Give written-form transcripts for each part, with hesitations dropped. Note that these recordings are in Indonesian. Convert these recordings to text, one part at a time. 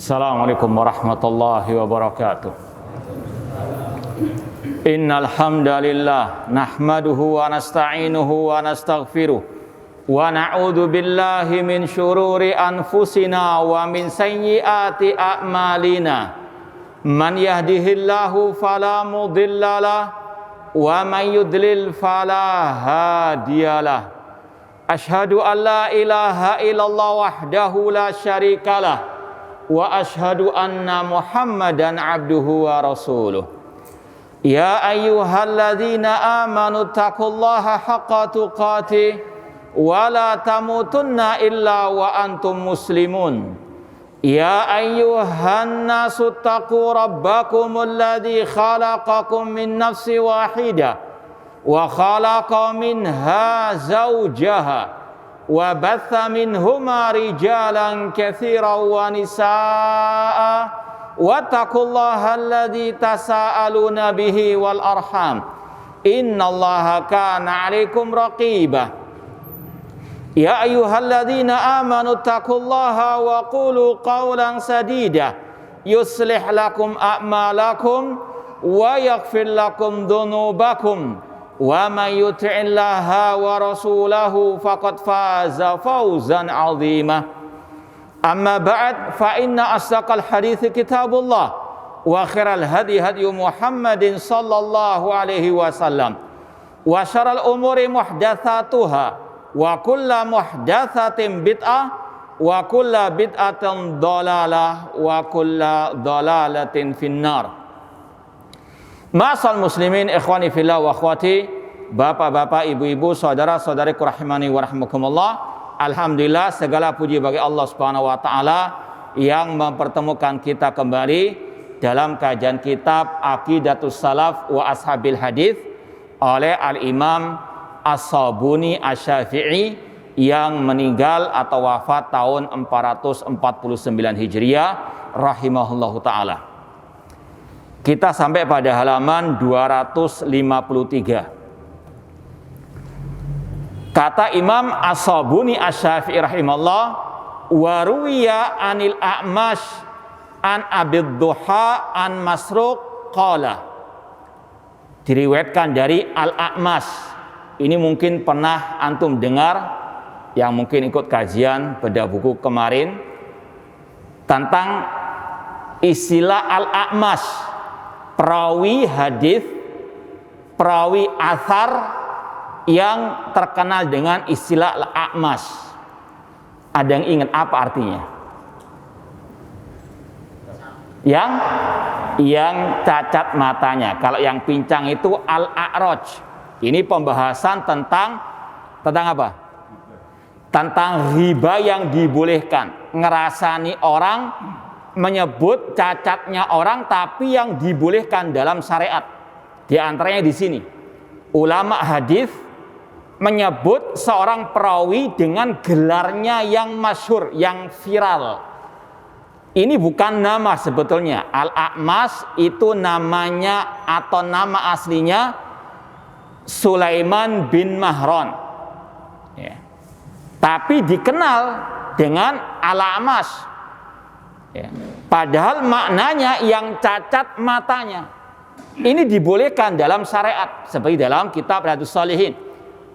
Assalamualaikum warahmatullahi wabarakatuh. Innal hamdalillah nahmaduhu wa nasta'inuhu wa nastaghfiruh wa na'udzu billahi min syururi anfusina wa min sayyiati a'malina. Man yahdihillahu fala mudhillalah wa man yudlil fala hadiyalah. Asyhadu an la ilaha illallah wahdahu la syarikalah wa asyhadu anna Muhammadan abduhu wa rasuluh. Ya ayyuhalladzina amanu taqullaha haqqa tuqatih wa la tamutunna illa wa antum muslimun. Ya ayyuhan nasu taqu rabbakumul ladzi khalaqakum min nafsin wahidah wa khalaqa minha zawjaha wa batha minhuma rijalan katsiran wa nisaa'a wattaqullaha alladzi tasaaluna bihi wal arham innallaha kana 'alaikum raqiba. Ya ayyuhalladzina amanu taqullaha wa qulu qawlan sadida yuslih lakum a'malakum wa yaghfir lakum dhunubakum wa may yuti'illaha wa rasulahu faqad faza fawzan 'azima. Amma ba'd, fa inna asdaqal hadithi kitabullah wa khairal hadi hadyu Muhammadin sallallahu alaihi wasallam wa syarrul umuri muhdatsatuha wa kullu muhdatsatin bid'ah wa kullu bid'atin dhalalah wa kullu dhalalatin finnar. Ma'asal muslimin, ikhwani fillah wa akhwati, bapak-bapak, ibu-ibu, saudara-saudariku rahimani wa rahmakumullah. Alhamdulillah, segala puji bagi Allah Subhanahu wa taala yang mempertemukan kita kembali dalam kajian kitab Aqidatus Salaf wa Ashabil Hadits oleh Al-Imam As-Sabuni Asy-Syafi'i yang meninggal atau wafat tahun 449 Hijriah rahimahullahu taala. Kita sampai pada halaman 253. Kata Imam As-Sabuni Asy-Syafi'i rahimahullah, wa ruwiya anil A'mash an Abid Duha an Masruq qala. Diriwayatkan dari Al-A'mash. Ini mungkin pernah antum dengar yang mungkin ikut kajian bedah buku kemarin tentang istilah Al-A'mash. Perawi hadis, perawi athar yang terkenal dengan istilah Al-A'mash. Ada yang ingat apa artinya? Yang cacat matanya. Kalau yang pincang itu Al-A'raj. Ini pembahasan tentang apa? Tentang riba yang dibolehkan. Ngerasani orang, menyebut cacatnya orang, tapi yang dibolehkan dalam syariat. Di antaranya di sini, ulama hadis menyebut seorang perawi dengan gelarnya yang masyhur, yang viral. Ini bukan nama sebetulnya. Al-A'mash itu namanya atau nama aslinya Sulaiman bin Mahran. Ya. Tapi dikenal dengan Al-A'mash. Ya. Padahal maknanya yang cacat matanya. Ini dibolehkan dalam syariat seperti dalam kitab Riyadhus Shalihin.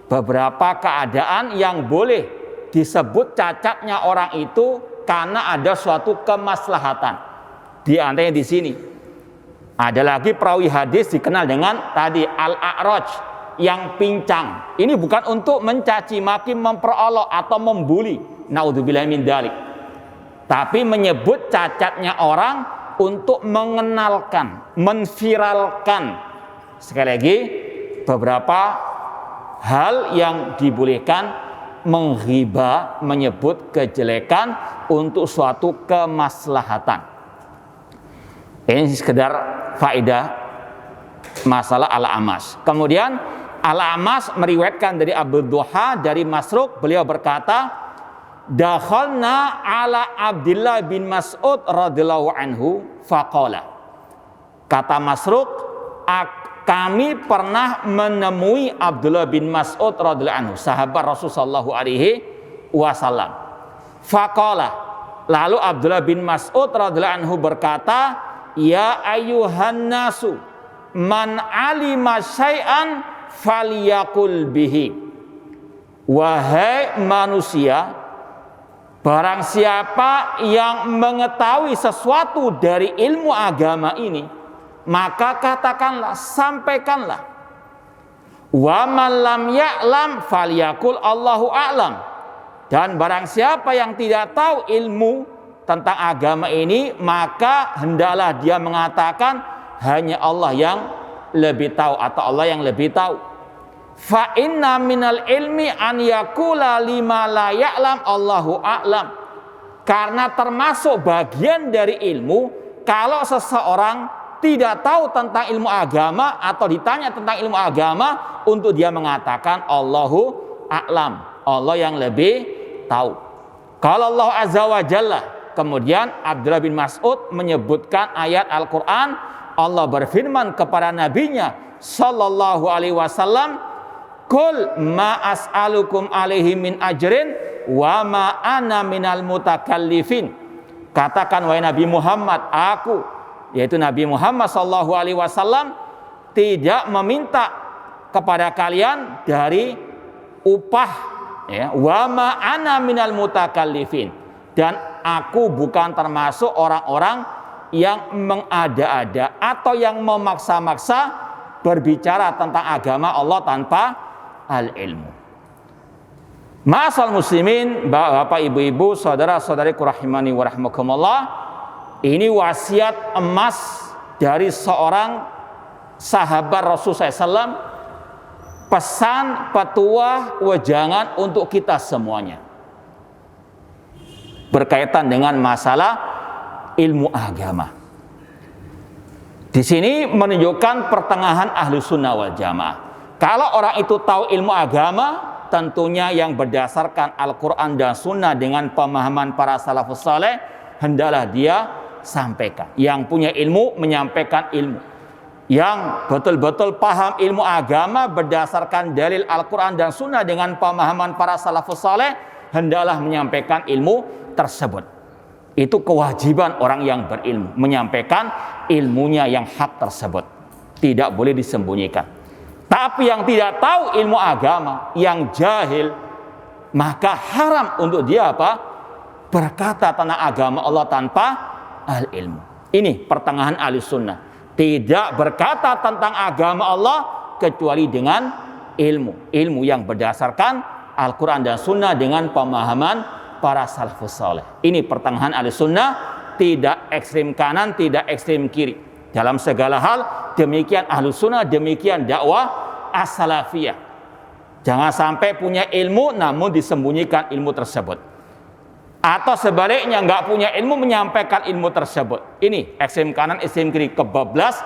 Beberapa keadaan yang boleh disebut cacatnya orang itu karena ada suatu kemaslahatan. Di antaranya di sini. Ada lagi perawi hadis dikenal dengan tadi Al-A'raj, yang pincang. Ini bukan untuk mencaci maki, memperolok atau membuli. Naudzubillahi min dzalik. Tapi menyebut cacatnya orang untuk mengenalkan, menviralkan. Sekali lagi, beberapa hal yang dibolehkan, menghibah, menyebut kejelekan untuk suatu kemaslahatan. Ini sekedar faedah masalah Al-A'mash. Kemudian Al-A'mash meriwayatkan dari Abu Duha dari Masruq, beliau berkata, dakhalna ala Abdullah bin Mas'ud radhiyallahu anhu faqala. Kata Masruq, kami pernah menemui Abdullah bin Mas'ud radhiyallahu anhu, sahabat Rasulullah sallallahu alaihi wasallam. Faqala, Lalu Abdullah bin Mas'ud radhiyallahu anhu berkata, "Ya ayyuhan nasu, man alima syai'an falyakul bihi." Wahai manusia, barang siapa yang mengetahui sesuatu dari ilmu agama ini, maka katakanlah, sampaikanlah. Wa man lam ya'lam falyakul Allahu a'lam. Dan barang siapa yang tidak tahu ilmu tentang agama ini, maka hendaklah dia mengatakan hanya Allah yang lebih tahu atau Allah yang lebih tahu. Fa inna minal ilmi an yakula lima la ya'lam Allahu a'lam. Karena termasuk bagian dari ilmu, kalau seseorang tidak tahu tentang ilmu agama atau ditanya tentang ilmu agama, untuk dia mengatakan Allahu a'lam, Allah yang lebih tahu. Kalau Allah Azza wa Jalla, kemudian Abdullah bin Mas'ud menyebutkan ayat Al-Quran. Allah berfirman kepada nabinya sallallahu alaihi wasallam, "Qul ma as'alukum alaihi min ajrin wa ma ana minal mutakallifin." Katakan wahai Nabi Muhammad, aku, yaitu Nabi Muhammad sallallahu alaihi wasallam, tidak meminta kepada kalian dari upah, ya, wa ma ana minal mutakallifin, dan aku bukan termasuk orang-orang yang mengada-ada atau yang memaksa-maksa berbicara tentang agama Allah tanpa al-ilmu. Ma'asal muslimin, Bapak, Ibu-ibu, saudara-saudariku rahimani wa rahmakumullah, ini wasiat emas dari seorang sahabat Rasulullah SAW, pesan, petua, wejangan untuk kita semuanya berkaitan dengan masalah ilmu agama. Di sini menunjukkan pertengahan ahlu sunnah wal jamaah. Kalau orang itu tahu ilmu agama, tentunya yang berdasarkan Al-Quran dan Sunnah dengan pemahaman para salafus saleh, hendaklah dia sampaikan. Yang punya ilmu menyampaikan ilmu. Yang betul-betul paham ilmu agama berdasarkan dalil Al-Quran dan Sunnah dengan pemahaman para salafus saleh, hendaklah menyampaikan ilmu tersebut. Itu kewajiban orang yang berilmu, menyampaikan ilmunya yang hak tersebut. Tidak boleh disembunyikan. Tapi yang tidak tahu ilmu agama, yang jahil, maka haram untuk dia apa? Berkata tentang agama Allah tanpa al-ilmu. Ini pertengahan ahli sunnah. Tidak berkata tentang agama Allah kecuali dengan ilmu. Ilmu yang berdasarkan Al-Quran dan Sunnah dengan pemahaman para salafus saleh. Ini pertengahan ahli sunnah, tidak ekstrim kanan, tidak ekstrim kiri. Dalam segala hal, demikian ahli sunnah, demikian dakwah as-salafiyah. Jangan sampai punya ilmu namun disembunyikan ilmu tersebut. Atau sebaliknya nggak punya ilmu menyampaikan ilmu tersebut. Ini ekstrem kanan, ekstrem kiri, kebablas,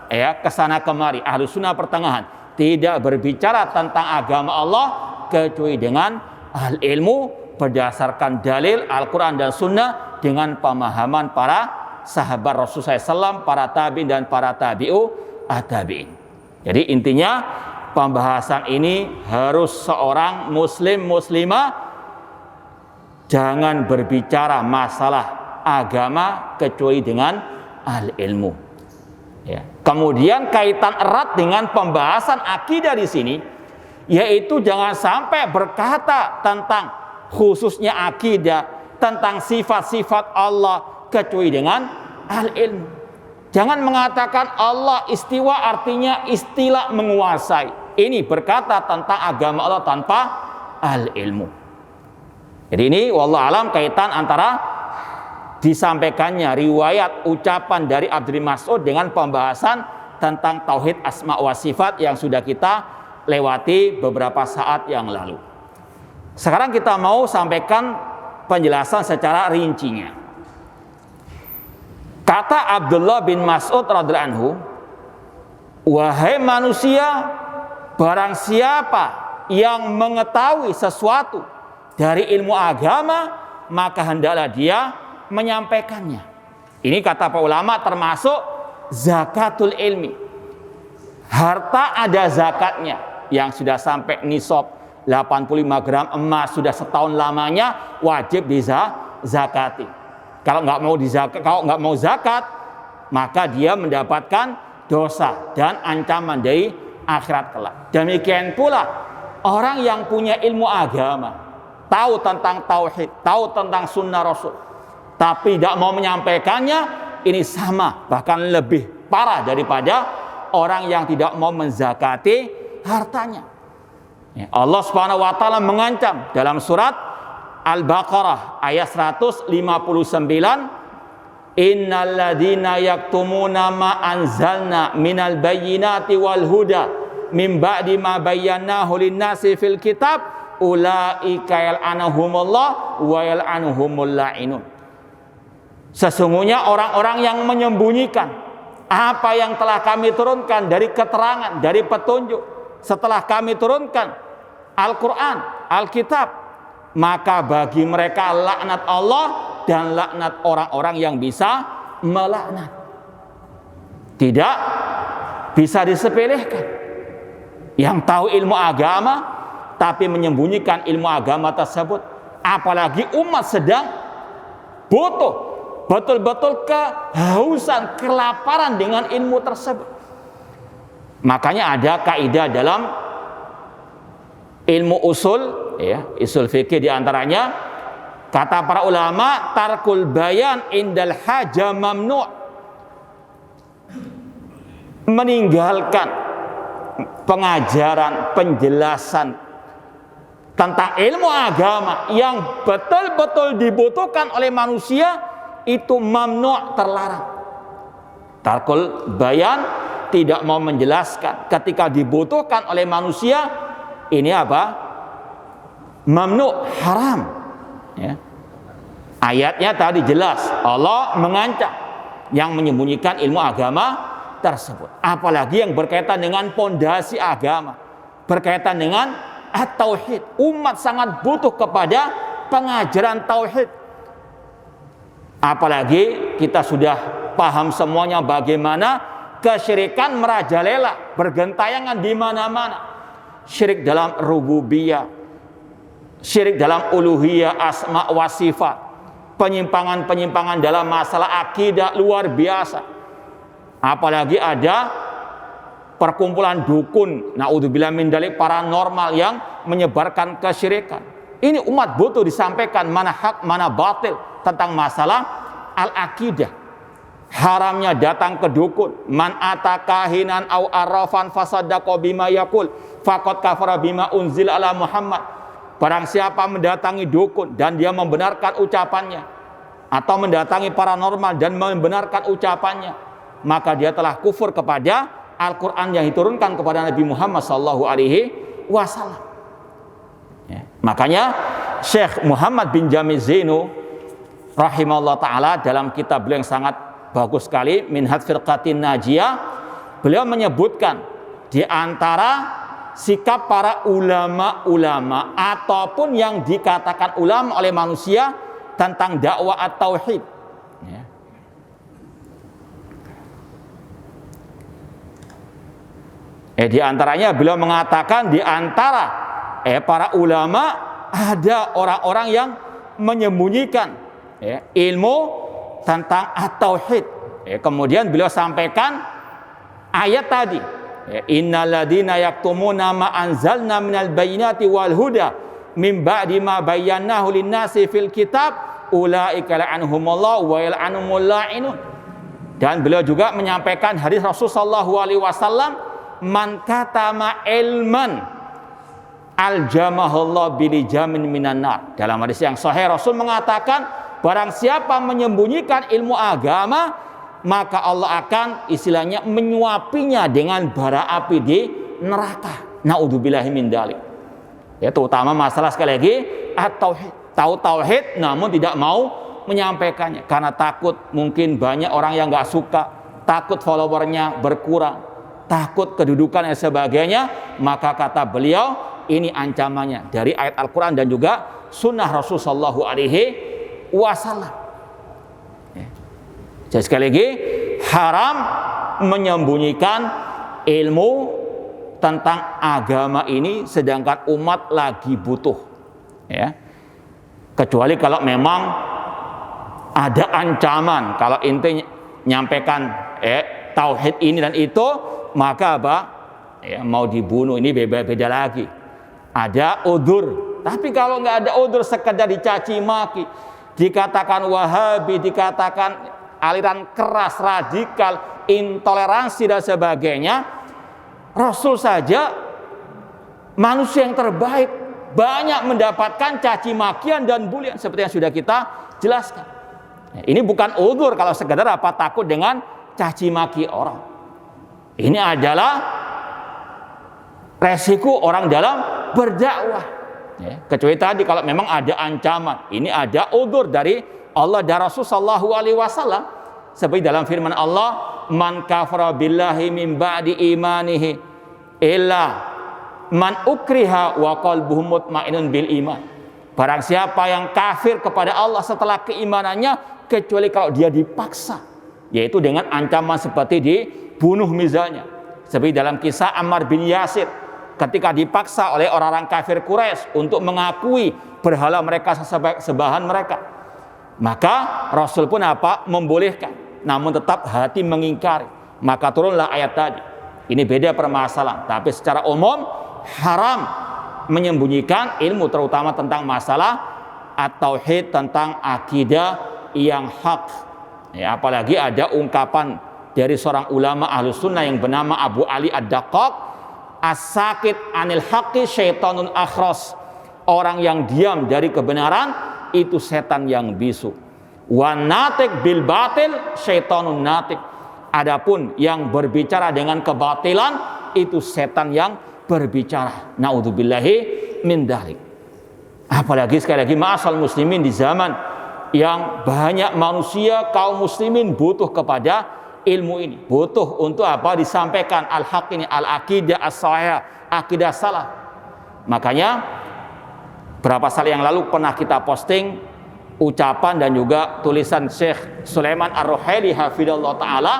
ya, kesana kemari. Ahlu sunnah pertengahan, tidak berbicara tentang agama Allah kecuali dengan al ilmu berdasarkan dalil Al-Quran dan Sunnah dengan pemahaman para sahabat Rasulullah SAW, para tabi'in dan para tabi'u at-tabi'in. Jadi intinya pembahasan ini harus seorang muslim muslimah jangan berbicara masalah agama kecuali dengan al-ilmu. Ya. Kemudian kaitan erat dengan pembahasan akidah di sini, yaitu jangan sampai berkata tentang khususnya akidah, tentang sifat-sifat Allah kecuali dengan al-ilmu. Jangan mengatakan Allah istiwa artinya istilah menguasai. Ini berkata tentang agama Allah tanpa al-ilmu. Jadi ini wallahu alam kaitan antara disampaikannya riwayat ucapan dari Abdul Mas'ud dengan pembahasan tentang tauhid asma wa sifat yang sudah kita lewati beberapa saat yang lalu. Sekarang kita mau sampaikan penjelasan secara rincinya. Kata Abdullah bin Mas'ud radhiyallahu anhu, wahai manusia, barang siapa yang mengetahui sesuatu dari ilmu agama, maka hendaklah dia menyampaikannya. Ini kata para ulama termasuk zakatul ilmi. Harta ada zakatnya, yang sudah sampai nisab 85 gram emas sudah setahun lamanya wajib dizakati. Kalau nggak mau zakat, maka dia mendapatkan dosa dan ancaman dari akhirat kelak. Demikian pula orang yang punya ilmu agama, tahu tentang tauhid, tahu tentang sunnah Rasul, tapi tidak mau menyampaikannya, ini sama, bahkan lebih parah daripada orang yang tidak mau menzakati hartanya. Allah Subhanahu wa taala mengancam dalam surat Al-Baqarah ayat 159, innal ladzina yaktumuna ma anzalna minal bayyinati wal huda min ba'di ma bayyanahu lin-nasi fil kitab ulaika yal'anuhumullah wa yal'anuhumul la'inun. Sesungguhnya orang-orang yang menyembunyikan apa yang telah kami turunkan dari keterangan, dari petunjuk setelah kami turunkan Al-Quran, Alkitab, maka bagi mereka laknat Allah dan laknat orang-orang yang bisa melaknat. Tidak bisa disepelekan. Yang tahu ilmu agama tapi menyembunyikan ilmu agama tersebut, apalagi umat sedang butuh, betul-betul kehausan, kelaparan dengan ilmu tersebut. Makanya ada kaidah dalam ilmu usul, usul fikih diantaranya, kata para ulama, tarkul bayan indal haja mamnu', meninggalkan pengajaran, penjelasan tentang ilmu agama yang betul-betul dibutuhkan oleh manusia itu mamnu', terlarang. Tarkul bayan, tidak mau menjelaskan ketika dibutuhkan oleh manusia, ini apa? Mamnu', haram. Ya. Ayatnya tadi jelas, Allah mengancam yang menyembunyikan ilmu agama tersebut. Apalagi yang berkaitan dengan pondasi agama, berkaitan dengan at-tauhid. Umat sangat butuh kepada pengajaran tauhid. Apalagi kita sudah paham semuanya bagaimana kesyirikan merajalela, bergentayangan di mana-mana. Syirik dalam rububiyah, syirik dalam uluhiyah, asma wa sifat, penyimpangan-penyimpangan dalam masalah akidah luar biasa. Apalagi ada perkumpulan dukun, naudzubillah min dzalik, paranormal yang menyebarkan kesyirikan. Ini umat butuh disampaikan mana hak, mana batil tentang masalah al-akidah. Haramnya datang ke dukun, man atakahinan au arrafan fasaddaqa bima yaqul faqad kafara bima unzila ala Muhammad. Barang siapa mendatangi dukun dan dia membenarkan ucapannya, atau mendatangi paranormal dan membenarkan ucapannya, maka dia telah kufur kepada Al-Quran yang diturunkan kepada Nabi Muhammad SAW. Ya. Makanya Syekh Muhammad bin Jamil Zainu rahimahullah ta'ala dalam kitab beliau yang sangat bagus sekali, Minhaj Firqatin Najiyah, beliau menyebutkan di antara sikap para ulama-ulama ataupun yang dikatakan ulama oleh manusia tentang dakwah at-tauhid. Ya. Di antaranya beliau mengatakan di antara para ulama ada orang-orang yang menyembunyikan ilmu tentang at-tauhid. Kemudian beliau sampaikan ayat tadi, innal ladzina yaktumuna ma anzalna minal bayyinati wal huda min ba'di ma bayyanahu lin-nasi fil kitab ulaika la'anhumullah wa yal'anumul la'inun. Dan beliau juga menyampaikan hadis Rasulullah sallallahu alaihi wasallam, man katama ilman aljamahullah bilijamin minan nar. Dalam hadis yang sahih Rasul mengatakan, barang siapa menyembunyikan ilmu agama, maka Allah akan istilahnya menyuapinya dengan bara api di neraka. Naudzubillahi min dzalik. Ya, terutama masalah sekali lagi at-tauhid. Tahu tauhid namun tidak mau menyampaikannya karena takut mungkin banyak orang yang nggak suka, takut followernya berkurang, takut kedudukan dan sebagainya. Maka kata beliau, ini ancamannya dari ayat Al-Quran dan juga sunnah Rasul sallallahu alaihi wasallam. Jadi sekali lagi, haram menyembunyikan ilmu tentang agama ini sedangkan umat lagi butuh. Ya. Kecuali kalau memang ada ancaman kalau ente nyampaikan tauhid ini dan itu, maka apa? Ya, mau dibunuh, ini beda lagi. Ada udzur. Tapi kalau nggak ada udzur, sekedar dicaci maki, dikatakan Wahabi, dikatakan aliran keras, radikal, intoleransi dan sebagainya, Rasul saja manusia yang terbaik banyak mendapatkan caci makian dan bulian seperti yang sudah kita jelaskan. Ini bukan udzur kalau sekedar apa takut dengan caci maki orang. Ini adalah resiko orang dalam berdakwah. Kecuali tadi kalau memang ada ancaman, ini ada udzur dari Allah dan Rasul sallallahu alaihi wasallam. Seperti dalam firman Allah, "Man kafara billahi min ba'di imanihi illa man ukriha wa qalbuhu mutmainnun bil iman." Barang siapa yang kafir kepada Allah setelah keimanannya, kecuali kalau dia dipaksa, yaitu dengan ancaman seperti dibunuh misalnya. Seperti dalam kisah Ammar bin Yasir, ketika dipaksa oleh orang-orang kafir Quraisy untuk mengakui berhala mereka sesembahan mereka, maka Rasul pun apa? Membolehkan, namun tetap hati mengingkari. Maka turunlah ayat tadi. Ini beda permasalahan, tapi secara umum haram menyembunyikan ilmu, terutama tentang masalah at-tauhid, tentang akidah yang hak. Ya, apalagi ada ungkapan dari seorang ulama Ahlus Sunnah yang bernama Abu Ali Ad-Daqqaq, as-sakit anil haqqi syaitanun akhras. Orang yang diam dari kebenaran itu setan yang bisu. Wa natik bil batil syaitanun natik. Adapun yang berbicara dengan kebatilan itu setan yang berbicara. Naudzubillahi min dzalik. Apalagi sekali lagi ma'asal muslimin di zaman yang banyak manusia kaum muslimin butuh kepada ilmu ini, butuh untuk apa? Disampaikan al-haq ini, al-aqidah as-sahihah, akidah salah. Makanya berapa saat yang lalu pernah kita posting ucapan dan juga tulisan Syekh Sulaiman Ar-Ruhaili hafidhallahu taala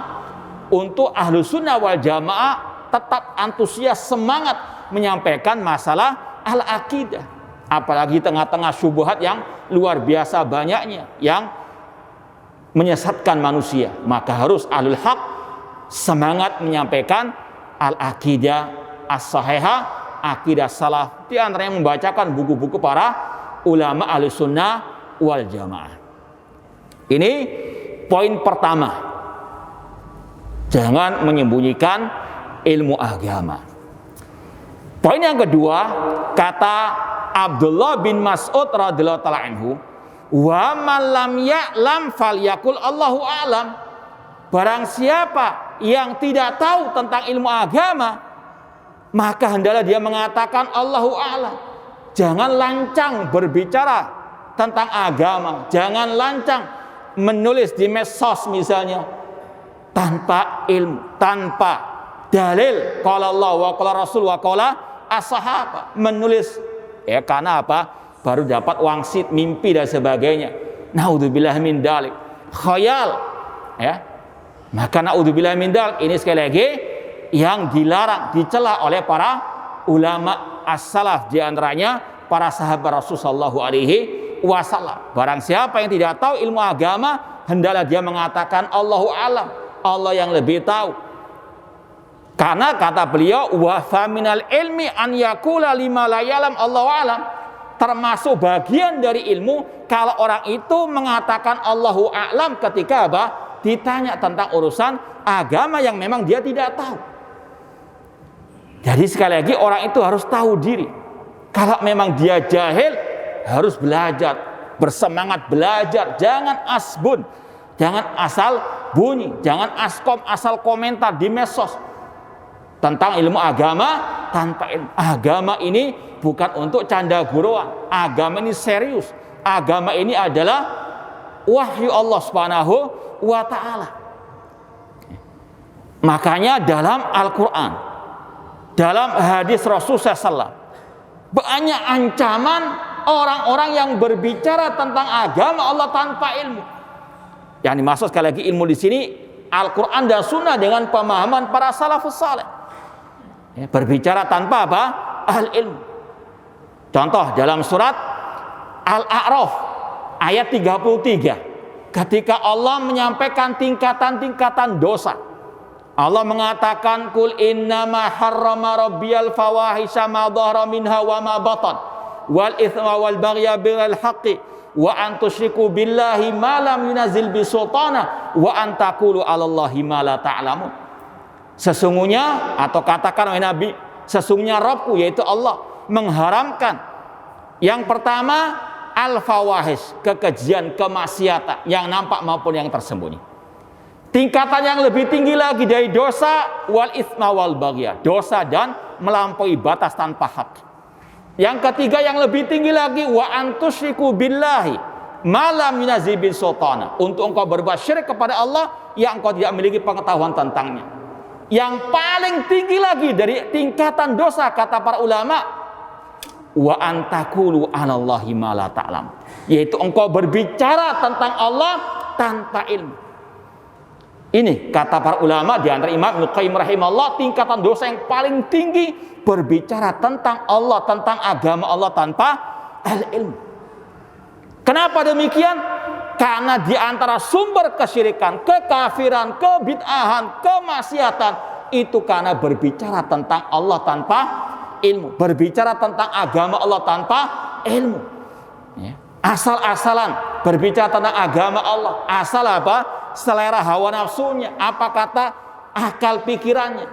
untuk ahlu sunnah wal jamaah tetap antusias, semangat menyampaikan masalah al-aqidah. Apalagi tengah-tengah syubhat yang luar biasa banyaknya yang menyesatkan manusia, maka harus ahlul haq semangat menyampaikan al-aqidah as-sahihah, akidah salaf, di antaranya membacakan buku-buku para ulama ahli sunnah wal jamaah. Ini poin pertama, jangan menyembunyikan ilmu agama. Poin yang kedua, kata Abdullah bin Mas'ud radhiyallahu ta'ala anhu, wa man lam ya'lam falyakul Allahu a'lam. Barang siapa yang tidak tahu tentang ilmu agama, maka hendaklah dia mengatakan Allahu a'lam. Jangan lancang berbicara tentang agama, jangan lancang menulis di medsos misalnya tanpa ilmu, tanpa dalil qala Allah wa qala Rasul wa qala as-sahabah, menulis ya karena apa? Baru dapat wangsit, mimpi dan sebagainya. Naudzubillah min dzalik. Khayal ya. Maka naudzubillah min dzalik ini sekali lagi yang dilarang, dicela oleh para ulama as-salaf, di antaranya para sahabat Rasul sallallahu alaihi wasallam. Barang siapa yang tidak tahu ilmu agama, hendaklah dia mengatakan Allahu a'lam, Allah yang lebih tahu. Karena kata beliau, wa faminal ilmi an yaqula lima la ya'lam Allahu a'lam. Termasuk bagian dari ilmu kalau orang itu mengatakan Allahu a'lam ketika apa? Ditanya tentang urusan agama yang memang dia tidak tahu. Jadi sekali lagi orang itu harus tahu diri. Kalau memang dia jahil, harus belajar, bersemangat belajar, jangan asbun, jangan asal bunyi, jangan asal komentar di medsos tentang ilmu agama tanpa ilmu. Agama ini bukan untuk canda guruan. Agama ini serius. Agama ini adalah wahyu Allah Subhanahu wa ta'ala. Makanya dalam Al-Quran, dalam hadis Rasulullah SAW, banyak ancaman orang-orang yang berbicara tentang agama Allah tanpa ilmu. Yang dimaksud sekali lagi ilmu di sini Al-Quran dan Sunnah dengan pemahaman para salafus saleh. Ya, berbicara tanpa apa? Al-ilmu. Contoh dalam surat Al-A'raf ayat 33. ketika Allah menyampaikan tingkatan-tingkatan dosa. Allah mengatakan kul innama harrama rabbiyal fawahisha ma dhahara minha wa ma batan wal itsma wal baghya bil haqqi wa an tusyriku billahi ma lam yunazil bi sultana wa an taqulu 'alallahi ma la ta'lamun. Sesungguhnya, atau katakan oleh Nabi, sesungguhnya Rabbku yaitu Allah mengharamkan yang pertama al-fawahish, kekejian, kemaksiatan yang nampak maupun yang tersembunyi. Tingkatan yang lebih tinggi lagi dari dosa wal itsma wal baghya, dosa dan melampaui batas tanpa hak. Yang ketiga yang lebih tinggi lagi wa antusyriku billahi ma lam yunazil bi sultana, untuk engkau berbuat syirik kepada Allah yang engkau tidak memiliki pengetahuan tentangnya. Yang paling tinggi lagi dari tingkatan dosa kata para ulama wa antakulu 'alallahi ma la ta'lam, yaitu engkau berbicara tentang Allah tanpa ilmu. Ini kata para ulama, di antara Imam Ibnu Qayyim rahimahullah, tingkatan dosa yang paling tinggi berbicara tentang Allah, tentang agama Allah tanpa ilmu. Kenapa demikian? Karena di antara sumber kesyirikan, kekafiran, kebid'ahan, kemaksiatan itu karena berbicara tentang Allah tanpa ilmu, berbicara tentang agama Allah tanpa ilmu. Ya. Asal-asalan berbicara tentang agama Allah, asal apa? Selera hawa nafsunya, apa kata akal pikirannya,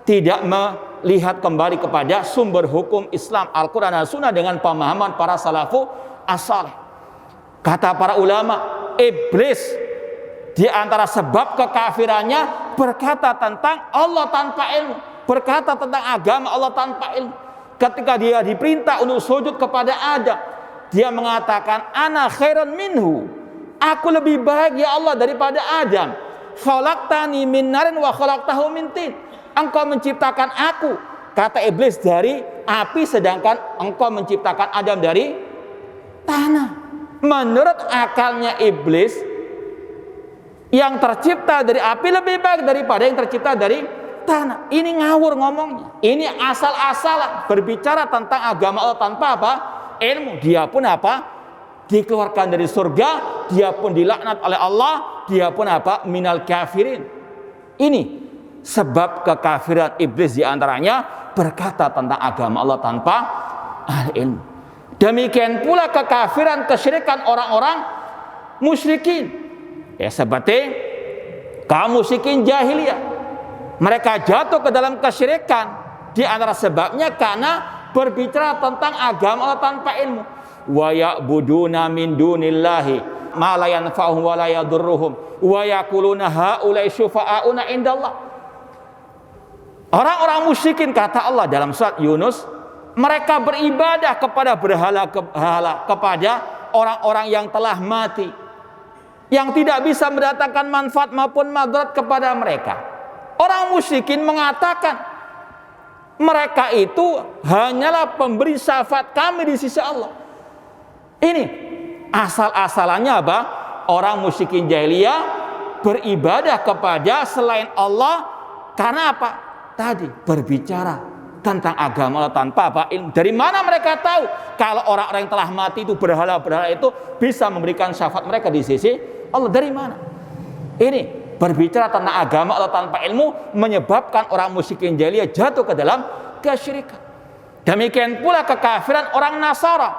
tidak melihat kembali kepada sumber hukum Islam Al-Quran dan Sunnah dengan pemahaman para salafu as-salih. Kata para ulama, iblis di antara sebab kekafirannya berkata tentang Allah tanpa ilmu, berkata tentang agama Allah tanpa ilmu. Ketika dia diperintah untuk sujud kepada Adam, dia mengatakan ana khairan minhu, aku lebih baik ya Allah daripada Adam. Khalaqtani min narin wa khalaqtahu min tin, engkau menciptakan aku, kata iblis, dari api, sedangkan engkau menciptakan Adam dari tanah. Menurut akalnya iblis, yang tercipta dari api lebih baik daripada yang tercipta dari tanah. Ini ngawur ngomongnya. Ini asal-asalan berbicara tentang agama Allah tanpa apa? Ilmu. Dia pun apa? Dikeluarkan dari surga, dia pun dilaknat oleh Allah, dia pun apa? Minal kafirin. Ini sebab kekafiran iblis, diantaranya berkata tentang agama Allah tanpa ilmu. Demikian pula kekafiran, kesyirikan orang-orang musyrikin, ya, seperti kaum musyrikin jahiliyah. Mereka jatuh ke dalam kesyirikan di antara sebabnya karena berbicara tentang agama Allah tanpa ilmu. Wa ya'buduna min dunillahi ma la yanfa'uhum wa la yadurruhum wa yaquluna haula'i syufa'auna indallah. Orang-orang musyrikin, kata Allah dalam surat Yunus, mereka beribadah kepada berhala-berhala, kepada orang-orang yang telah mati, yang tidak bisa mendatangkan manfaat maupun madarat kepada mereka. Orang musyrikin mengatakan mereka itu hanyalah pemberi syafaat kami di sisi Allah. Ini asal-asalannya apa? Orang musyrikin jahiliyah beribadah kepada selain Allah karena apa? Tadi berbicara tentang agama Allah tanpa apa? Ilmu. Dari mana mereka tahu kalau orang-orang yang telah mati itu, berhala-berhala itu bisa memberikan syafaat mereka di sisi Allah? Dari mana? Ini berbicara tentang agama Allah tanpa ilmu menyebabkan orang musyrikin jahiliyah jatuh ke dalam kesyirikan. Demikian pula kekafiran orang Nasara.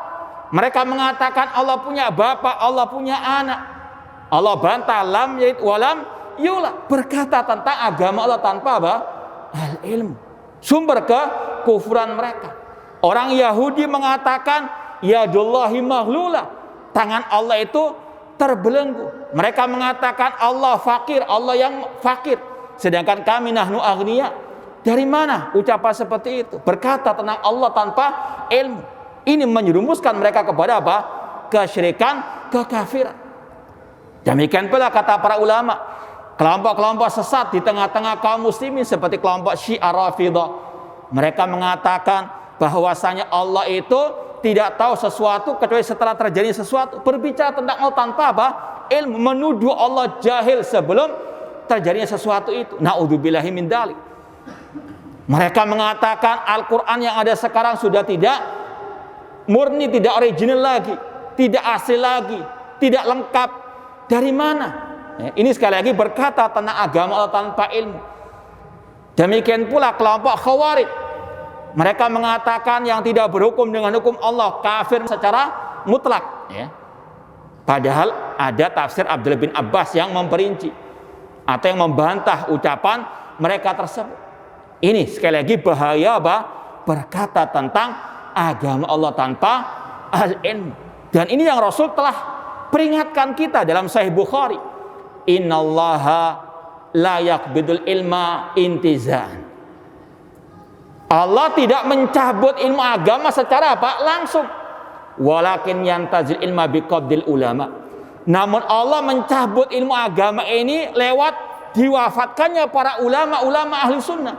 Mereka mengatakan Allah punya bapa, Allah punya anak. Allah bantah lam yalid wa lam yulad, berkata tentang agama Allah tanpa apa? Ilmu. Sumber kekufuran mereka. Orang Yahudi mengatakan yadullahi maghlula, tangan Allah itu terbelenggu. Mereka mengatakan Allah fakir, Allah yang fakir, sedangkan kami nahnu aghnia. Dari mana ucapan seperti itu? Berkata tentang Allah tanpa ilmu. Ini menyerumuskan mereka kepada apa? Kesyirikan, kekafiran. Demikian pula kata para ulama, kelompok-kelompok sesat di tengah-tengah kaum muslimin seperti kelompok Syiah Rafidah. Mereka mengatakan bahwasanya Allah itu tidak tahu sesuatu kecuali setelah terjadi sesuatu. Berbicara tentang Allah tanpa apa? Ilmu, menuduh Allah jahil sebelum terjadinya sesuatu itu. Na'udzubillahi min dzalik. Mereka mengatakan Al-Quran yang ada sekarang sudah tidak murni, tidak original lagi, tidak asli lagi, tidak lengkap. Dari mana? Ya, ini sekali lagi berkata tentang agama Allah tanpa ilmu. Demikian pula kelompok Khawarij. Mereka mengatakan yang tidak berhukum dengan hukum Allah kafir secara mutlak. Ya. Padahal ada tafsir Abdullah bin Abbas yang memperinci atau yang membantah ucapan mereka tersebut. Ini sekali lagi bahaya berkata tentang agama Allah tanpa al-ilm. Dan ini yang Rasul telah peringatkan kita dalam Sahih Bukhari. Innallaha la yaqbidul ilma intizan. Allah tidak mencabut ilmu agama secara langsung. Walakin yantazil ilma biqabdil ulama. Namun Allah mencabut ilmu agama ini lewat diwafatkannya para ulama-ulama ahli sunnah.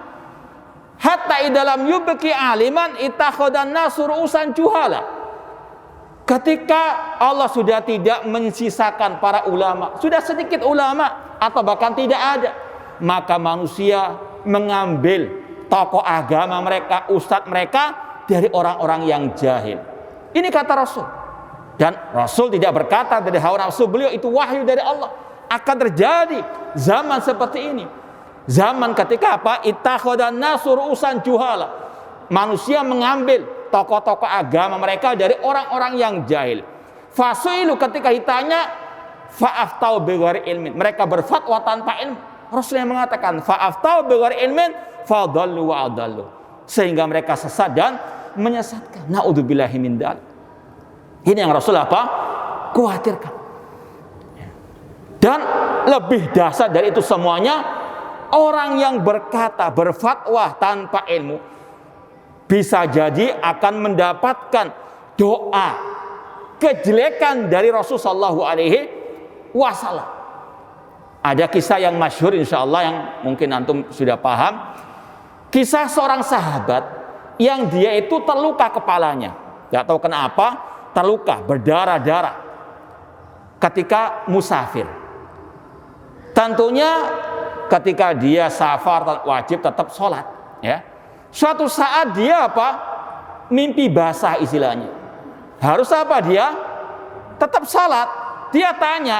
Hatta idalam yubki aliman itakhadan nasur usan juhala. Ketika Allah sudah tidak mensisakan para ulama, sudah sedikit ulama atau bahkan tidak ada, maka manusia mengambil tokoh agama mereka, ustadz mereka dari orang-orang yang jahil. Ini kata Rasul. Dan Rasul tidak berkata dari hawa nafsu beliau, itu wahyu dari Allah. Akan terjadi zaman seperti ini. Zaman ketika Ittakhadhan nasu ru'usan juhala. Manusia mengambil tokoh-tokoh agama mereka dari orang-orang yang jahil. Fasuilu, ketika ditanya, fa'aftau bighairi ilmin. Mereka berfatwa tanpa ilmu. Rasul yang mengatakan, fa'aftau bighairi ilmin fadallu wa adallu. Sehingga mereka sesat dan menyesatkan. Na'udzubillahi min dzalik. Ini yang Rasul khawatirkan. Dan lebih dahsyat dari itu semuanya, orang yang berkata, berfatwa tanpa ilmu bisa jadi akan mendapatkan doa kejelekan dari Rasulullah sallallahu alaihi wasallam. Ada kisah yang masyhur insyaallah yang mungkin antum sudah paham. Kisah seorang sahabat yang dia itu terluka kepalanya. Gak tahu kenapa, terluka, berdarah-darah ketika musafir. Tentunya ketika dia safar wajib tetap sholat. Ya. Suatu saat dia mimpi basah istilahnya. Harus dia? Tetap sholat. Dia tanya,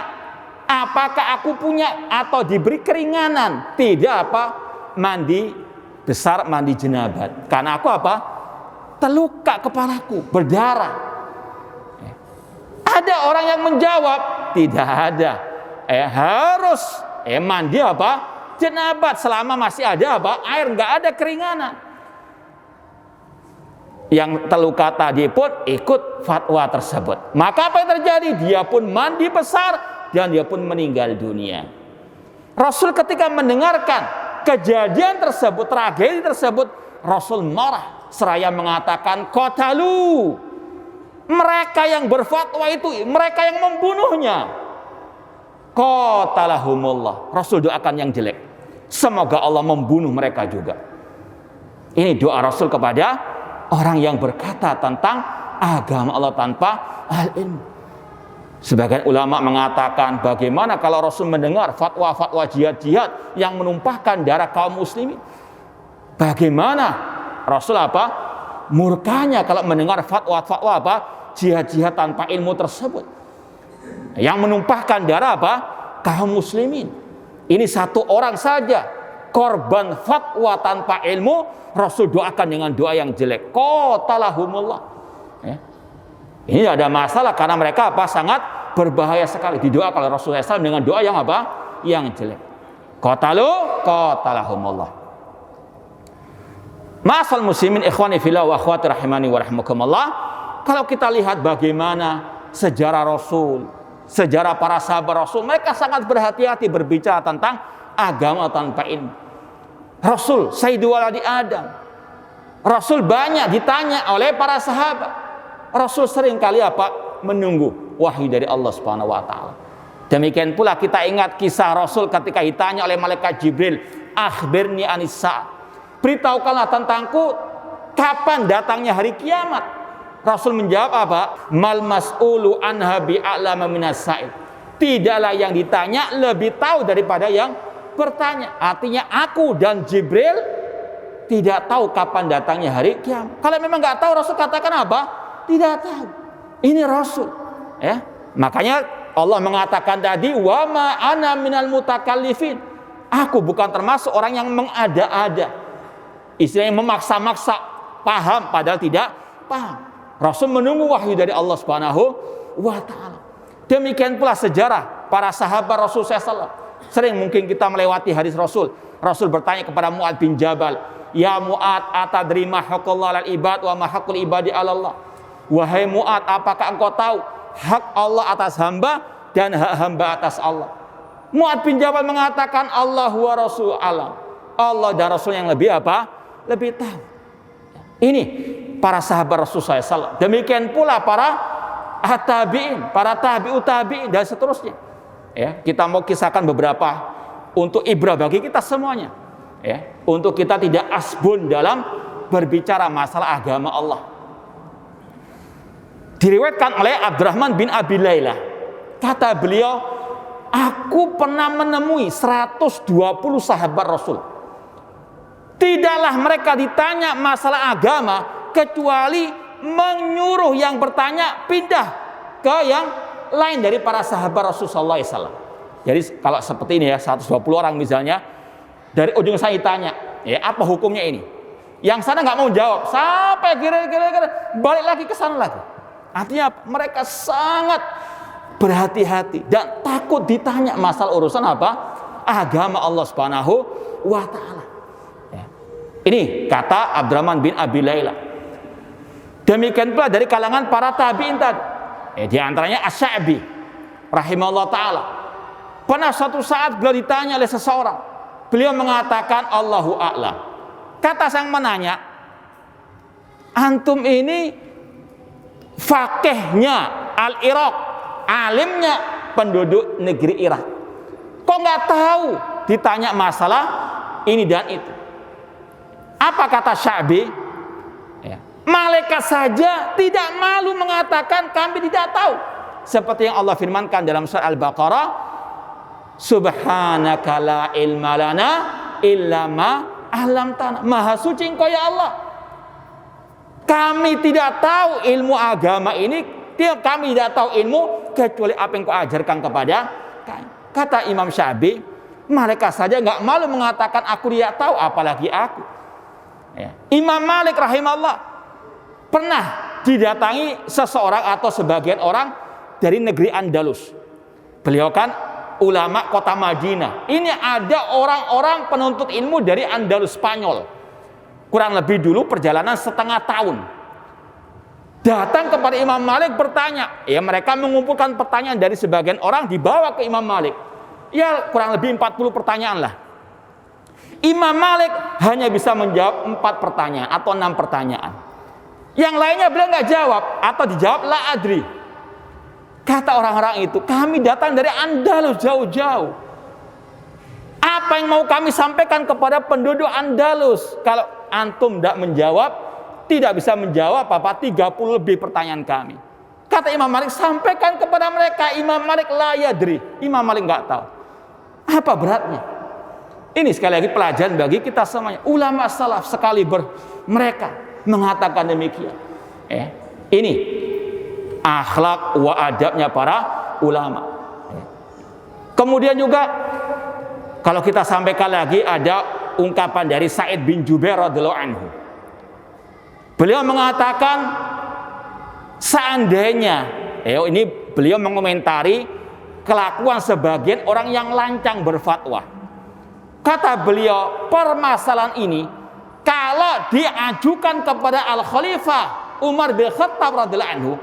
apakah aku punya atau diberi keringanan? Tidak mandi besar, mandi jenabat. Karena aku terluka kepalaku, berdarah. Ada orang yang menjawab, tidak ada. Harus mandi jenabat selama masih ada air, nggak ada keringanan. Yang terluka tadi pun ikut fatwa tersebut. Maka apa yang terjadi? Dia pun mandi besar dan dia pun meninggal dunia. Rasul ketika mendengarkan kejadian tersebut, tragedi tersebut, Rasul marah seraya mengatakan, qatalu, mereka yang berfatwa itu, mereka yang membunuhnya. Qatalahumullah. Rasul doakan yang jelek, semoga Allah membunuh mereka juga. Ini doa Rasul kepada orang yang berkata tentang agama Allah tanpa al-ilm. Sebagian ulama mengatakan, bagaimana kalau Rasul mendengar fatwa-fatwa jihad-jihad yang menumpahkan darah kaum muslimin? Bagaimana Rasul murkanya kalau mendengar fatwa-fatwa jihad-jihad tanpa ilmu tersebut yang menumpahkan darah kaum muslimin? Ini satu orang saja korban fatwa tanpa ilmu, Rasul doakan dengan doa yang jelek. Qatalahumullah. Ya. Ini ada masalah karena mereka sangat berbahaya sekali. Didoakan oleh Rasulullah SAW dengan doa yang yang jelek. Qatalahumullah. Ma'asal muslimin ikhwani fillah wa akhwati rahimani wa rahimakumullah. Kalau kita lihat bagaimana sejarah Rasul, sejarah para sahabat Rasul, mereka sangat berhati-hati berbicara tentang agama tanpa ilmu. Rasul Sayyidu Waladi Adam, Rasul banyak ditanya oleh para sahabat. Rasul sering kali menunggu wahyu dari Allah Subhanahu wa taala. Demikian pula kita ingat kisah Rasul ketika ditanya oleh malaikat Jibril, akhbirni anis saat, beritahukanlah tentangku kapan datangnya hari kiamat. Rasul menjawab mal mas'ulu anha bi'alama minas sa'il. Tidaklah yang ditanya lebih tahu daripada yang bertanya. Artinya aku dan Jibril tidak tahu kapan datangnya hari kiamat. Kalau memang nggak tahu, Rasul katakan tidak tahu. Ini Rasul, ya. Makanya Allah mengatakan tadi, wa ma ana minal mutakallifin. Aku bukan termasuk orang yang mengada-ada. Istilahnya memaksa-maksa paham padahal tidak paham. Rasul menunggu wahyu dari Allah Subhanahu wa taala. Demikian pula sejarah para sahabat Rasul SAW. Sering mungkin kita melewati hadis Rasul. Rasul bertanya kepada Mu'ad bin Jabal, "Ya Mu'ad, atadri ma haqqullah 'alal ibad wa ma haqqul ibadi 'ala Allah?" Wahai Mu'ad, apakah engkau tahu hak Allah atas hamba dan hak hamba atas Allah? Mu'ad bin Jabal mengatakan, Allah wa Rasul alam. Allah dan Rasul yang lebih apa? Lebih tahu. Ini para sahabat Rasulullah SAW. Demikian pula para tabi'in, para tabi'ut tabi'in dan seterusnya. Ya, kita mau kisahkan beberapa untuk ibrah bagi kita semuanya. Ya, untuk kita tidak asbun dalam berbicara masalah agama Allah. Diriwayatkan oleh Abdurrahman bin Abi Layla. Kata beliau, aku pernah menemui 120 sahabat Rasul. Tidaklah mereka ditanya masalah agama kecuali menyuruh yang bertanya pindah ke yang lain dari para sahabat Rasulullah SAW. Jadi kalau seperti ini ya, 120 orang misalnya, dari ujung saya ditanya, ya apa hukumnya ini? Yang sana nggak mau jawab, sampai kira-kira balik lagi ke sana lagi. Artinya mereka sangat berhati-hati dan takut ditanya masalah urusan apa? Agama Allah Subhanahu wa taala. Ya. Ini kata Abdurrahman bin Abi Layla. Demikian pula dari kalangan para tabi'in tadi. Di antaranya Asy-Sya'bi rahimahullah taala. Pernah suatu saat beliau ditanya oleh seseorang. Beliau mengatakan Allahu a'lam. Kata sang menanya, antum ini faqihnya al-Iraq, alimnya penduduk negeri Irak. Kok nggak tahu ditanya masalah ini dan itu? Apa kata Sya'bi? Ya. Malaikat saja tidak malu mengatakan kami tidak tahu. Seperti yang Allah firmankan dalam surah Al-Baqarah, Subhanaka la ilma lana illa ma 'allamtana. Maha suci Engkau ya Allah. Kami tidak tahu ilmu agama ini, kami tidak tahu ilmu kecuali apa yang Kau ajarkan kepada kami. Kata Imam Sya'bi, malaikat saja nggak malu mengatakan aku tidak tahu, apalagi aku. Ya. Imam Malik rahimahullah pernah didatangi seseorang atau sebagian orang dari negeri Andalus. Beliau kan ulama kota Madinah. Ini ada orang-orang penuntut ilmu dari Andalus Spanyol. Kurang lebih dulu perjalanan setengah tahun. Datang kepada Imam Malik bertanya. Ya, mereka mengumpulkan pertanyaan dari sebagian orang dibawa ke Imam Malik. Ya kurang lebih 40 pertanyaan lah. Imam Malik hanya bisa menjawab 4 pertanyaan atau 6 pertanyaan. Yang lainnya beliau nggak jawab atau dijawab la adri. Kata orang-orang itu, kami datang dari Andalus jauh-jauh. Apa yang mau kami sampaikan kepada penduduk Andalus? Kalau antum tidak menjawab, tidak bisa menjawab apa 30 lebih pertanyaan kami. Kata Imam Malik, sampaikan kepada mereka. Imam Malik la yadri. Imam Malik nggak tahu. Apa beratnya? Ini sekali lagi pelajaran bagi kita semuanya. Ulama salaf sekali mereka mengatakan demikian. Ini akhlak wa adabnya para ulama. Kemudian juga kalau kita sampaikan lagi ada ungkapan dari Sa'id bin Jubair radhiyallahu anhu. Beliau mengatakan seandainya, ini beliau mengomentari kelakuan sebagian orang yang lancang berfatwa. Kata beliau, permasalahan ini kalau diajukan kepada Al-Khalifah Umar bin Khattab radhiyallahu anhu,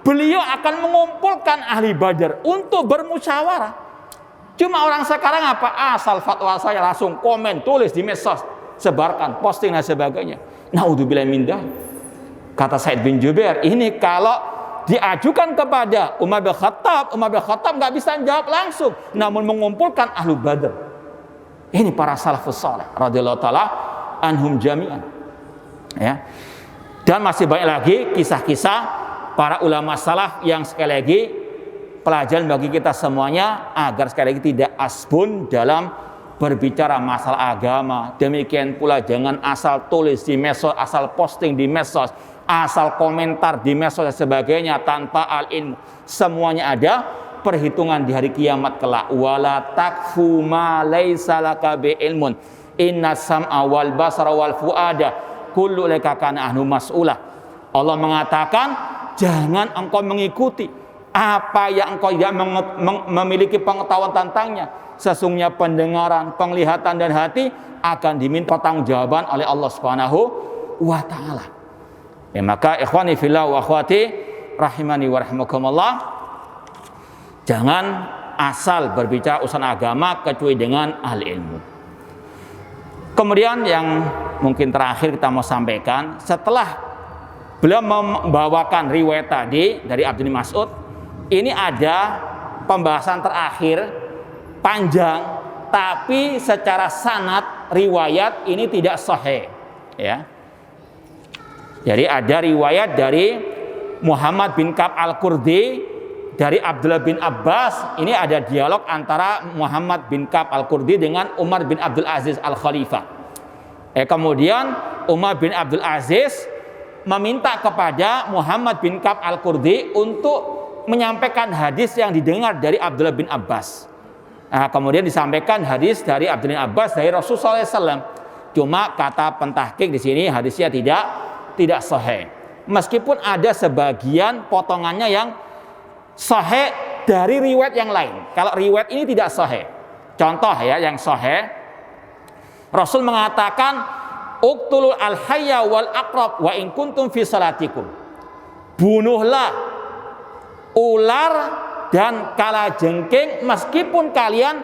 beliau akan mengumpulkan ahli Badar untuk bermusyawarah. Cuma orang sekarang apa? Asal fatwa saya langsung komen, tulis di medsos, sebarkan, posting dan sebagainya. Naudzubillah min dzalik. Kata Sa'id bin Jubair, ini kalau diajukan kepada Umar bin Khattab nggak bisa jawab langsung, namun mengumpulkan ahli Badar. Ini para salafus saleh radhiyallahu taala anhum jami'an. Ya. Dan masih banyak lagi kisah-kisah para ulama salaf yang sekali lagi pelajaran bagi kita semuanya agar sekali lagi tidak asbun dalam berbicara masalah agama. Demikian pula jangan asal tulis di medsos, asal posting di medsos, asal komentar di medsos dan sebagainya tanpa al-ilmu. Semuanya ada perhitungan di hari kiamat kelak. Wala takfu ma laisa laka bi ilmun inna sam'a wal basara wal fuada kullu laka kana anhu mas'ula. Allah mengatakan, jangan engkau mengikuti apa yang engkau tidak memiliki pengetahuan tentangnya. Sesungguhnya pendengaran, penglihatan dan hati akan diminta pertanggungjawaban oleh Allah Subhanahu wa taala. Ya, maka ikhwani fillah wa akhwati rahimani wa rahimakumullah, jangan asal berbicara urusan agama kecuali dengan ahli ilmu. Kemudian yang mungkin terakhir kita mau sampaikan, setelah beliau membawakan riwayat tadi dari Abdullah Mas'ud, ini ada pembahasan terakhir panjang, tapi secara sanad riwayat ini tidak sahih, ya. Jadi ada riwayat dari Muhammad bin Ka'ab Al-Qurdi dari Abdullah bin Abbas. Ini ada dialog antara Muhammad bin Ka'ab Al-Qurdi dengan Umar bin Abdul Aziz Al-Khalifah. Kemudian Umar bin Abdul Aziz meminta kepada Muhammad bin Ka'ab Al-Qurdi untuk menyampaikan hadis yang didengar dari Abdullah bin Abbas. Nah, kemudian disampaikan hadis dari Abdullah bin Abbas dari Rasulullah SAW. Cuma kata pentahqiq di sini hadisnya tidak sahih. Meskipun ada sebagian potongannya yang sahih dari riwayat yang lain. Kalau riwayat ini tidak sahih. Contoh ya yang sahih, Rasul mengatakan, uqtulul al-hayya wal aqrab wa in kuntum fi salatikum. Bunuhlah ular dan kalajengking meskipun kalian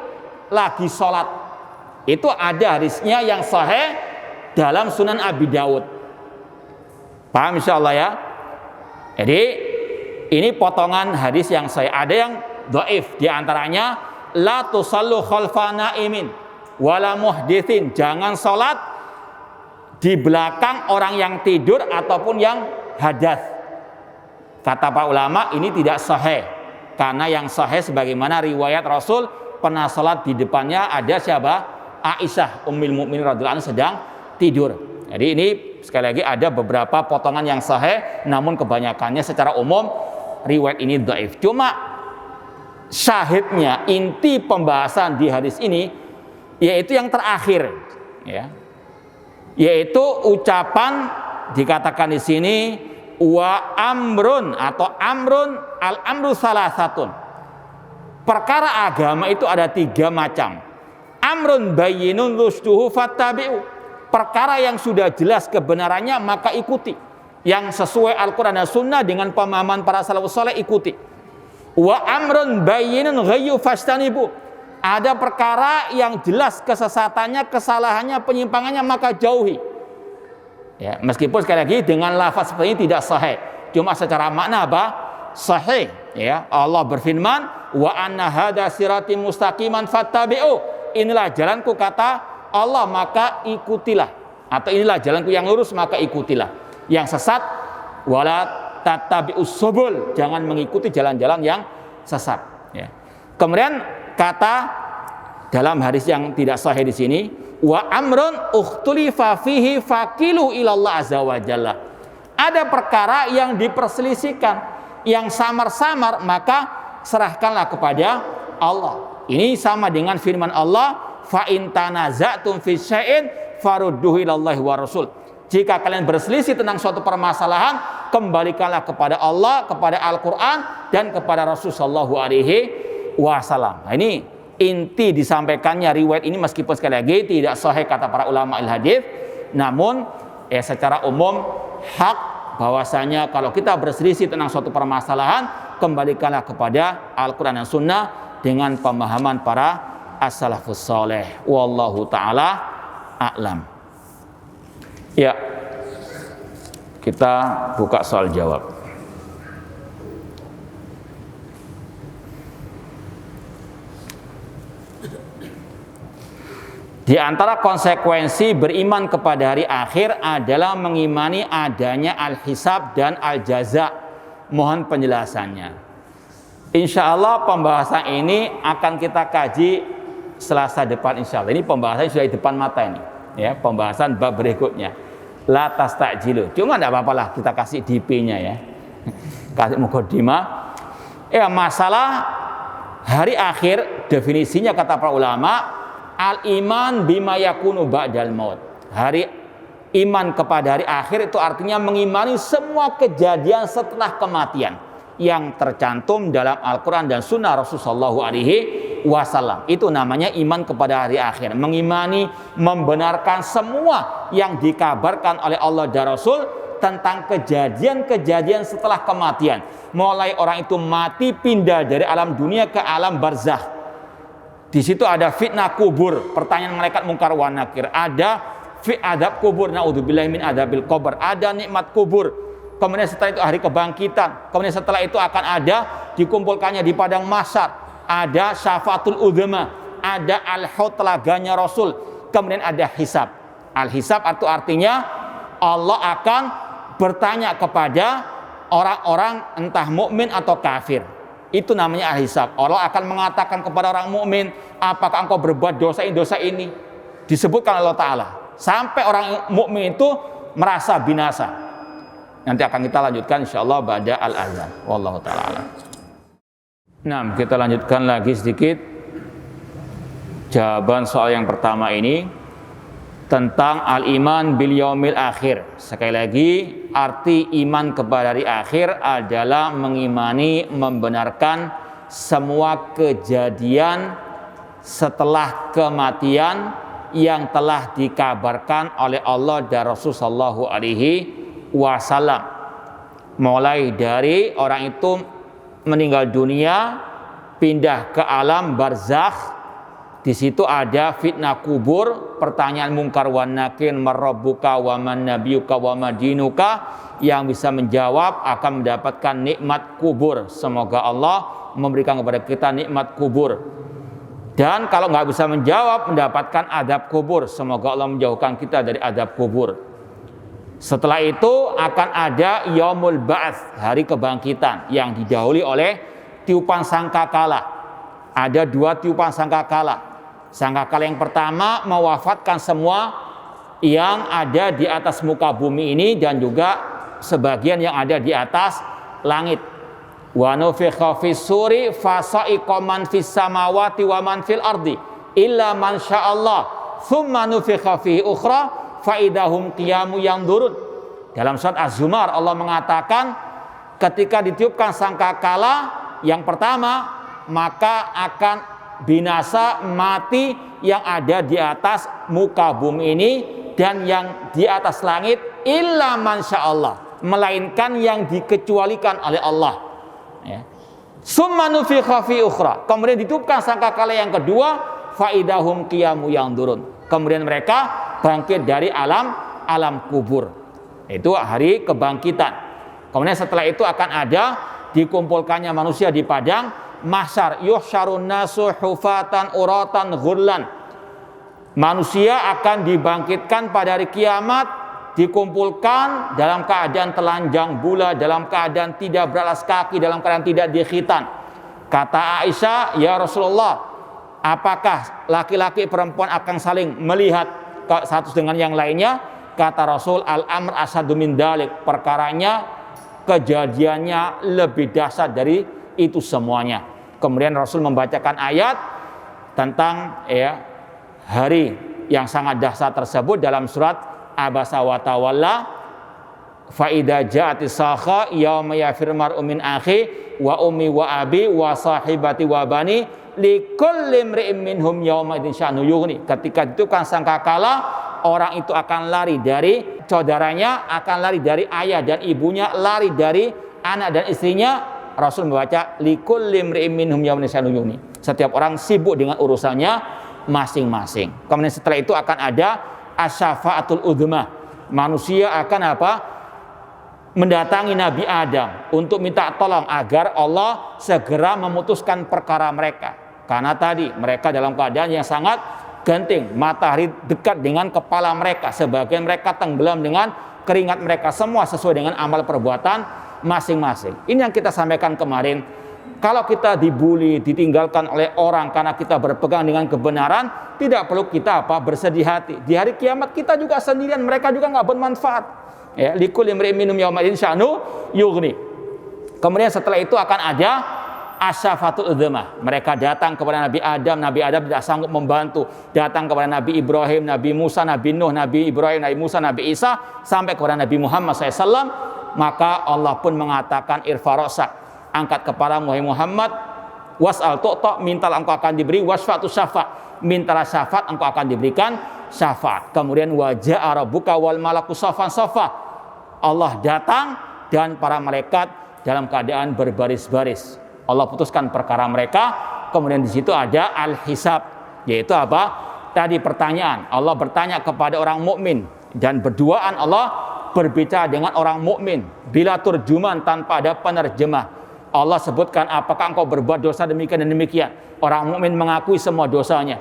lagi sholat. Itu ada hadisnya yang sahih dalam Sunan Abi Dawud. Paham insyaallah ya? Jadi ini potongan hadis yang sahih. Ada yang dhaif, di antaranya la tusallu khalfa naimin wala muhditsin. Jangan sholat di belakang orang yang tidur ataupun yang hadas. Kata para ulama ini tidak sahih, karena yang sahih sebagaimana riwayat Rasul pernah sholat di depannya ada siapa? Aisyah Ummul Mukminin radhiyallahu anha sedang tidur. Jadi ini sekali lagi ada beberapa potongan yang sahih, namun kebanyakannya secara umum riwayat ini dhaif. Cuma syahidnya, inti pembahasan di hadis ini yaitu yang terakhir, ya, yaitu ucapan dikatakan di sini wa amrun atau amrun al amru salasatun. Perkara agama itu ada 3 macam. Amrun bayyinun rusduhu fattabi'u. Perkara yang sudah jelas kebenarannya maka ikuti. Yang sesuai Al-Quran dan Sunnah dengan pemahaman para salafus saleh ikuti. Wa amrun bayyinun ghayyu fastanibu. Ada perkara yang jelas kesesatannya, kesalahannya, penyimpangannya maka jauhi. Ya, meskipun sekali lagi dengan lafaz seperti ini tidak sahih, cuma secara makna apa? Sahih. Ya, Allah berfirman, wa anna hadza sirati mustaqiman fattabi'u. Inilah jalanku kata Allah, maka ikutilah. Atau inilah jalanku yang lurus, maka ikutilah. Yang sesat, wala tattabi'us subul, jangan mengikuti jalan-jalan yang sesat. Ya. Kemudian kata dalam hadis yang tidak sahih di sini, wa amrun ukhtulifa fihi faqilu ilallah azza wa jalla. Ada perkara yang diperselisihkan, yang samar-samar, maka serahkanlah kepada Allah. Ini sama dengan firman Allah, fa in tanaza'tum fi syai'in farudduhu ilallahi wa rasul. Jika kalian berselisih tentang suatu permasalahan, kembalikanlah kepada Allah, kepada Al-Qur'an dan kepada Rasul sallallahu alaihi wasallam. Nah, ini inti disampaikannya riwayat ini, meskipun sekali lagi tidak sahih kata para ulama al-hadis, namun secara umum hak bahwasanya kalau kita berselisih tentang suatu permasalahan, kembalikanlah kepada Al-Qur'an dan Sunnah dengan pemahaman para as-salafus saleh. Wallahu taala a'lam. Ya, kita buka soal jawab. Di antara konsekuensi beriman kepada hari akhir adalah mengimani adanya al-hisab dan al-jaza. Mohon penjelasannya. Insya Allah pembahasan ini akan kita kaji Selasa depan insya Allah. Ini pembahasan sudah di depan mata ini. Ya, pembahasan bab berikutnya. La tastajjilu. Cuma tidak apa-apa lah kita kasih DP-nya ya. Kasih mukadimah. Masalah Hari akhir definisinya kata para ulama, al-iman bima yakunu ba'dal maut. Iman kepada hari akhir itu artinya mengimani semua kejadian setelah kematian yang tercantum dalam Al-Quran dan Sunnah Rasulullah SAW. Itu namanya iman kepada hari akhir. Mengimani, membenarkan semua yang dikabarkan oleh Allah dan Rasul tentang kejadian-kejadian setelah kematian. Mulai orang itu mati pindah dari alam dunia ke alam barzakh. Di situ ada fitnah kubur, pertanyaan malaikat mungkar wa nakir. Ada adab kubur, naudzubillahi min adabil qabr. Ada nikmat kubur. Kemudian setelah itu hari kebangkitan. Kemudian setelah itu akan ada dikumpulkannya di padang mahsyar. Ada syafaatul udzma, ada al-haud telaganya Rasul. Kemudian ada hisab. Al-hisab itu artinya Allah akan bertanya kepada orang-orang entah mukmin atau kafir. Itu namanya al-hisab. Allah akan mengatakan kepada orang mukmin, apakah engkau berbuat dosa ini? Disebutkan Allah Ta'ala. Sampai orang mukmin itu merasa binasa. Nanti akan kita lanjutkan insyaallah ba'da al-azan. Wallahu ta'ala. Nah, kita lanjutkan lagi sedikit jawaban soal yang pertama ini tentang al-iman bil yaumil akhir. Sekali lagi, arti iman kepada hari akhir adalah mengimani, membenarkan semua kejadian setelah kematian yang telah dikabarkan oleh Allah dan Rasul sallallahu alaihi wasallam. Mulai dari orang itu meninggal dunia, pindah ke alam barzakh. Di situ ada fitnah kubur, pertanyaan mungkar wan nakir, marabbuka wa man nabiyuka wa madinuka, yang bisa menjawab akan mendapatkan nikmat kubur. Semoga Allah memberikan kepada kita nikmat kubur. Dan kalau nggak bisa menjawab, mendapatkan adab kubur. Semoga Allah menjauhkan kita dari adab kubur. Setelah itu akan ada yaumul ba'ats, hari kebangkitan, yang didahului oleh tiupan sangkakala. Ada 2 tiupan sangkakala. Sangkakala yang pertama mewafatkan semua yang ada di atas muka bumi ini dan juga sebagian yang ada di atas langit. Wa nufikha fis suri fasa'iqa man fis samawati wa man fil ardi illa man sya'allah thumma nufikha fihi ukhra fa idahum qiyamu yanzurun. Dalam surat Az-Zumar Allah mengatakan ketika ditiupkan sangkakala yang pertama, maka akan binasa mati yang ada di atas muka bumi ini dan yang di atas langit illa man sya'allah, melainkan yang dikecualikan oleh Allah. Ya. Summa nufikha fi ukhra. Kemudian ditiupkan sangkakala yang kedua, faidahum qiyamu yanzurun. Kemudian mereka bangkit dari alam kubur. Itu hari kebangkitan. Kemudian setelah itu akan ada dikumpulkannya manusia di padang mahsyar. Yuhsyarun nasu hufatan uratan ghurlan. Manusia akan dibangkitkan pada hari kiamat, dikumpulkan dalam keadaan telanjang bula, dalam keadaan tidak beralas kaki, dalam keadaan tidak dikhitan. Kata Aisyah, ya Rasulullah, apakah laki-laki perempuan akan saling melihat satu dengan yang lainnya? Kata Rasul, al-amr asadu min dalik, perkaranya, kejadiannya lebih dahsyat dari itu semuanya. Kemudian Rasul membacakan ayat tentang hari yang sangat dahsyat tersebut dalam surat Abasa wa tawalla fa idza ja'atis sakha yauma yafir mar'u min akhi wa ummi wa abi wa sahibati wa bani likulli imri'in minhum yauma idzin sya'nu yughni. Ketika itu kan sangkakala, orang itu akan lari dari saudaranya, akan lari dari ayah dan ibunya, lari dari anak dan istrinya. Rasul membaca likulli imri'in minhum yauma idzin sya'nu yughni. Setiap orang sibuk dengan urusannya masing-masing. Kemudian setelah itu akan ada asyafaatul udzma. Manusia akan mendatangi Nabi Adam untuk minta tolong agar Allah segera memutuskan perkara mereka. Karena tadi mereka dalam keadaan yang sangat genting, matahari dekat dengan kepala mereka, sebagian mereka tenggelam dengan keringat mereka, semua sesuai dengan amal perbuatan masing-masing. Ini yang kita sampaikan kemarin. Kalau kita dibully, ditinggalkan oleh orang karena kita berpegang dengan kebenaran, tidak perlu kita bersedih hati. Di hari kiamat kita juga sendirian, mereka juga nggak bermanfaat. Ya, likulli imri'in minhum yawma idzin sya'nu yughni. Kemudian setelah itu akan ada asyafatul udzamah. Mereka datang kepada Nabi Adam tidak sanggup membantu. Datang kepada Nabi Ibrahim, Nabi Musa, Nabi Nuh, Nabi Ibrahim, Nabi Musa, Nabi Isa, sampai kepada Nabi Muhammad SAW. Maka Allah pun mengatakan irfa ra'sak, angkat kepala Muhammad, was'al tu'ta, mintalah engkau akan diberi, wasfa'tu syafa', mintalah syafaat engkau akan diberikan syafaat. Kemudian waja'a rabbuka wal malaku saffan saffa, Allah datang dan para malaikat dalam keadaan berbaris-baris. Allah putuskan perkara mereka. Kemudian di situ ada al-hisab, yaitu apa? Tadi pertanyaan. Allah bertanya kepada orang mukmin dan berduaan Allah berbicara dengan orang mukmin bila turjuman, tanpa ada penerjemah. Allah sebutkan apakah engkau berbuat dosa demikian dan demikian. Orang mukmin mengakui semua dosanya.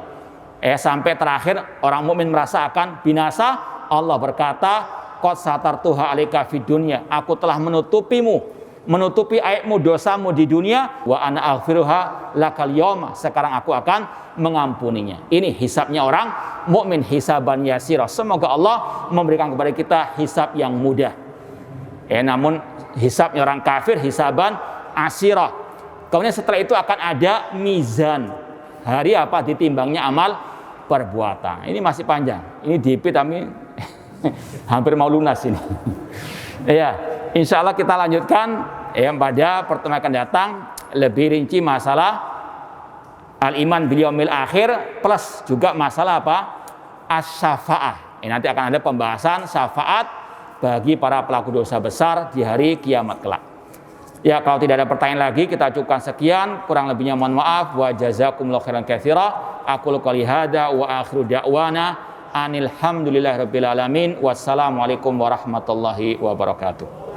Sampai terakhir orang mukmin merasa akan binasa. Allah berkata, qad satartuha 'alaika fid dunya, aku telah menutupi aibmu, dosamu di dunia, wa ana aghfiruha lakal yauma, sekarang aku akan mengampuninya. Ini hisabnya orang mukmin, hisaban yasira. Semoga Allah memberikan kepada kita hisab yang mudah. Namun hisabnya orang kafir hisaban asira. Kemudian setelah itu akan ada mizan, hari apa ditimbangnya amal perbuatan. Ini masih panjang. Ini DP tapi hampir mau lunas ini. Ya, insya Allah kita lanjutkan pada pertemuan akan datang lebih rinci masalah al-iman bil yaumil akhir plus juga masalah apa? As-syafa'ah. Nanti akan ada pembahasan syafaat bagi para pelaku dosa besar di hari kiamat kelak. Ya, kalau tidak ada pertanyaan lagi kita cukupkan sekian, kurang lebihnya mohon maaf. Wa jazakumullahu khairan katsira. Aqulu qouli hadza wa akhiru da'wana anil hamdulillahirabbil alamin. Wassalamualaikum warahmatullahi wabarakatuh.